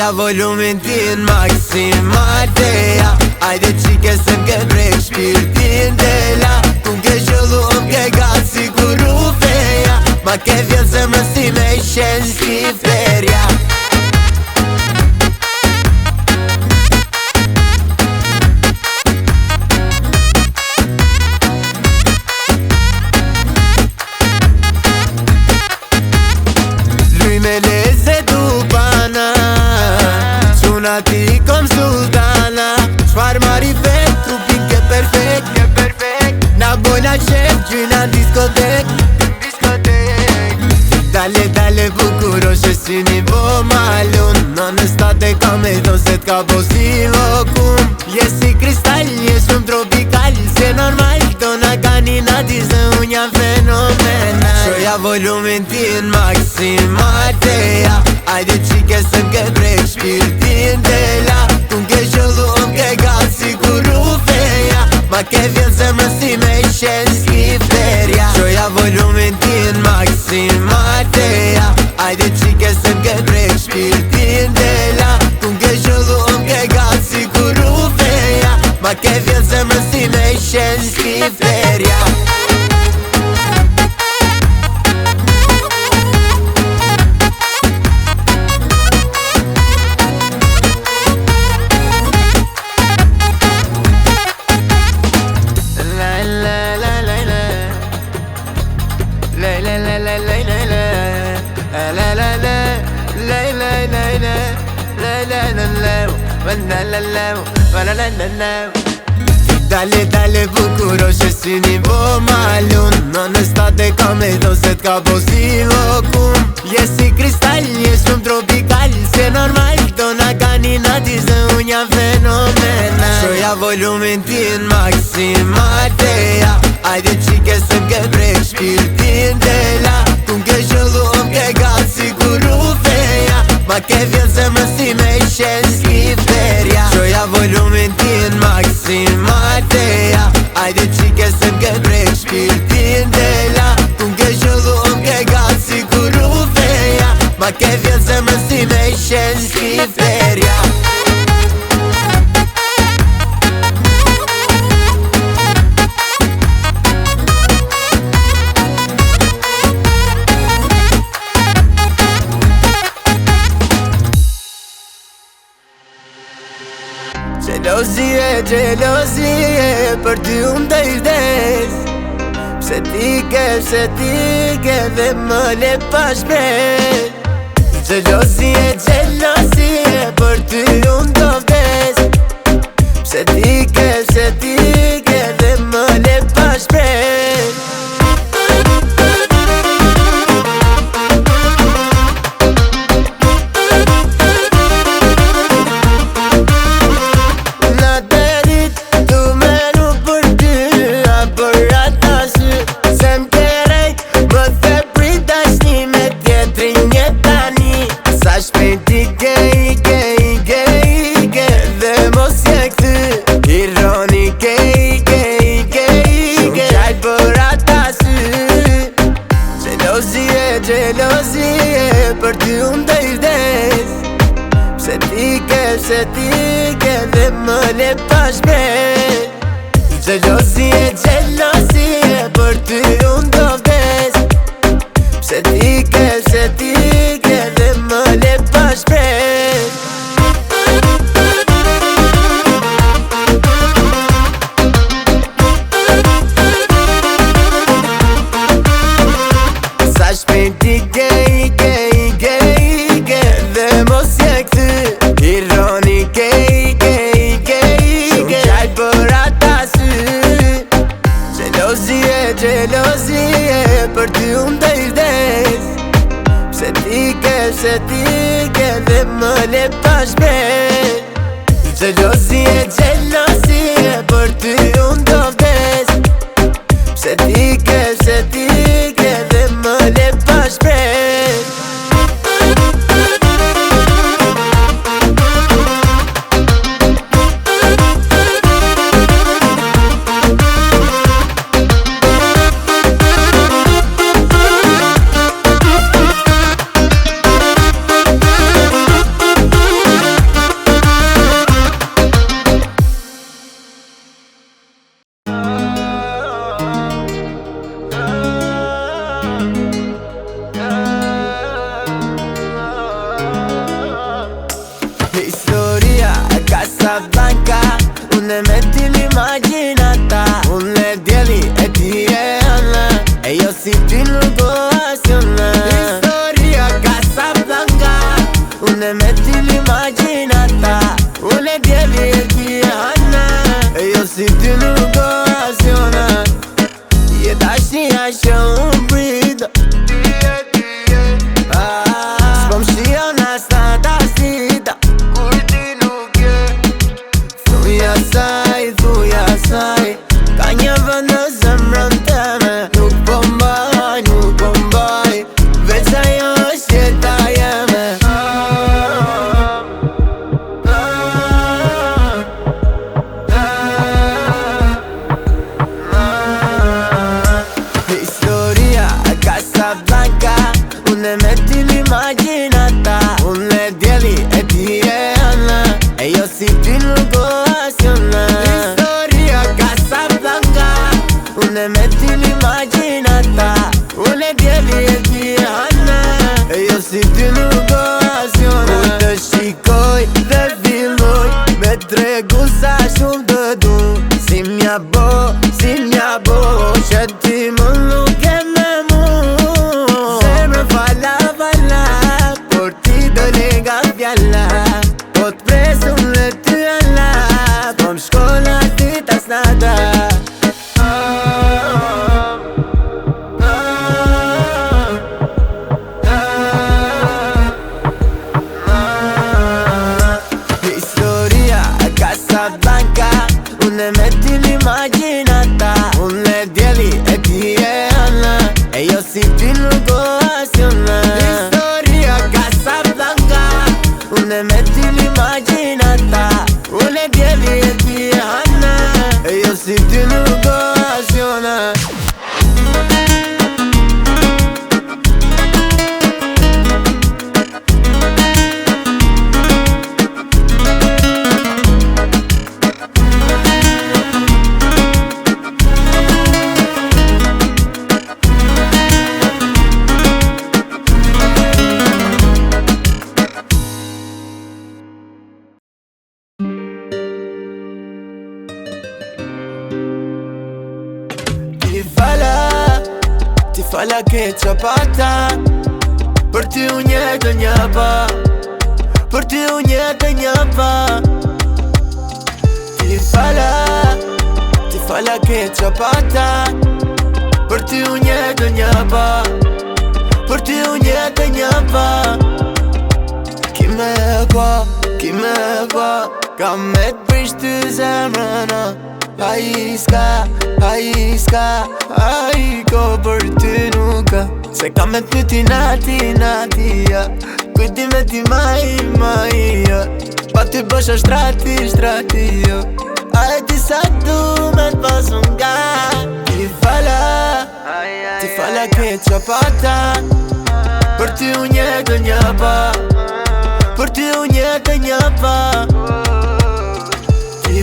Shoja volumin t'in maksimalteja. Ajde qike se m'ke prek shpirtin dela. Kun ke qëllu m'ke gatë si kur u feja. Ma ke vjen se më si me i shen si ferja. Luj me leze du bana, quna ti kom sultana. Shfar mari vet, trupin ke perfekt. Na bojna qef, gjyna diskotek. Dale bukuro që si një bo malun. Në në state ka me do se t'ka bo si lokum. Je si kristal, je shumë tropikal. Se normal, do na ka një nati se unë jam fenomenal. Shoja volumin t'in maksimalteja. Ajde qike se m'ke prek shpirtin dela. Kun ke qëllu m'ke gatë si kur u feja. Ma ke vjen se më si me i shen si ferja. Shoja volumin t'in maksimalteja. Ajde qike se m'ke prek shpirtin dela. Kun ke qëllu m'ke gatë si kur u feja. Ma ke vjen se më si me i shen si ferja. Dale bukuro që si një bo malun. Në në state ka me do se t'ka bo si lokum. Je si kristal, je shumë tropikal. Se normal, do na ka një nati se unë jam fenomenal. Shoja volumin t'in maksimalteja. Ajde qike se m'ke prek shpirtin dela. Kun ke qëllu m'ke gatë si kur u feja. Ma ke vjen se më si me i shen si ferja. Shoja volumin t'in maksimalteja. Ajde qike se m'ke prek shpirtin dela. Kun ke qëllu m'ke gatë si kur u feja. Ma ke vjen se më si me i shen si ferja. Gjelozie, për ty unë të i vdes. Pse ti ke dhe më le pa shpret. Gjelozie, për ty unë të vdes. Pse ti ke dhe më le pa shpret. Gjelozie, për ty unë të i vdes. Pse ti ke dhe më le pa shpret. Gjelozie, për ty unë të vdes. Pse ti ke dhe më le pa shpret. Dhe mos je këty ironik. Shumë qaj për ata sy. Gjelozie, për ty unë të i vdes. Pse ti ke dhe më le pa shpret. Gjelozie, për ty unë të vdes. Pse ti ke dhe më le pa shpret. Je dashnia që unë brita s'po m'shion as nata s'dita kur ti nuk je. Thuja saj ka një vend në zemrën teme. Nuk po mbaj veç ajo është jeta jeme. Historia Casablanca, unë me ti l'imaginata. Unë e djeli e ti e anë, e jo si ti nuk o asjona. Historia Casablanca, unë me ti l'imaginata. Unë e djeli e ti e anë, e jo si ti nuk o asjona. Unë të shikoj dhe filloj me tregu sa shumë të du. Si mja bo që ti më nuk e me mu. Zemrë falla, por ti do lega fjalla. Po t'presu me ty alla, po m'shkolla ti tas nada. Historia Casablanca, unë me ti l'imaginata. Unë e djeli e ti e anë, e jo si ti nuk o asjona. Historia Casablanca, unë me ti l'imaginata. Unë e djeli e ti e anë, e jo si ti nuk o asjona. Ti fala che c'ho pata, për ty unë jetë një pa, për ty unë jetë një pa. Ti fala che c'ho pata, për ty unë jetë një pa, për ty unë jetë një pa. Kime qua, kam me t'prish ty zemrëna. Ai ko për ty nuk ka. Se kam me t'pyti nati ja. Kujti me ti mai ja. Pa ty bësha shtrati jo. A e ti sa du me t'pasu nga. Ti fala ke qa pata, për ty unë jetë një pa, për ty unë jetë një pa. Ti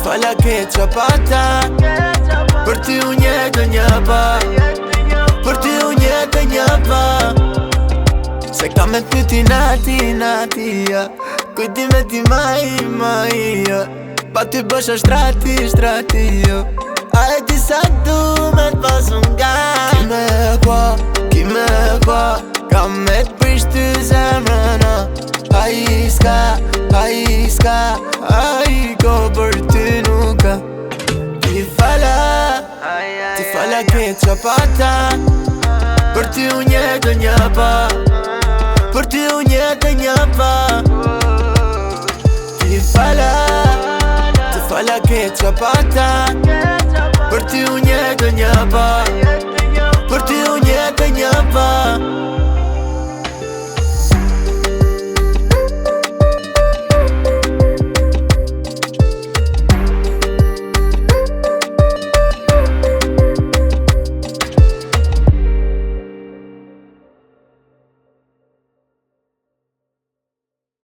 fala che c'ho pata, për ty unë jetë një pa, për ty unë jetë një pa. Se kam me t'pyti nati ja. Kujti me ti mai ja. Pa ty bësha shtrati jo. A e ti sa du me t'pasu nga. Kime qua, kam me t'prish ty zemrëna. Ai ko për ty nuk ka. Ti fala che c'ho pata, për ty unë jetë një pa, për ty unë jetë një pa. Ti fala che c'ho pata,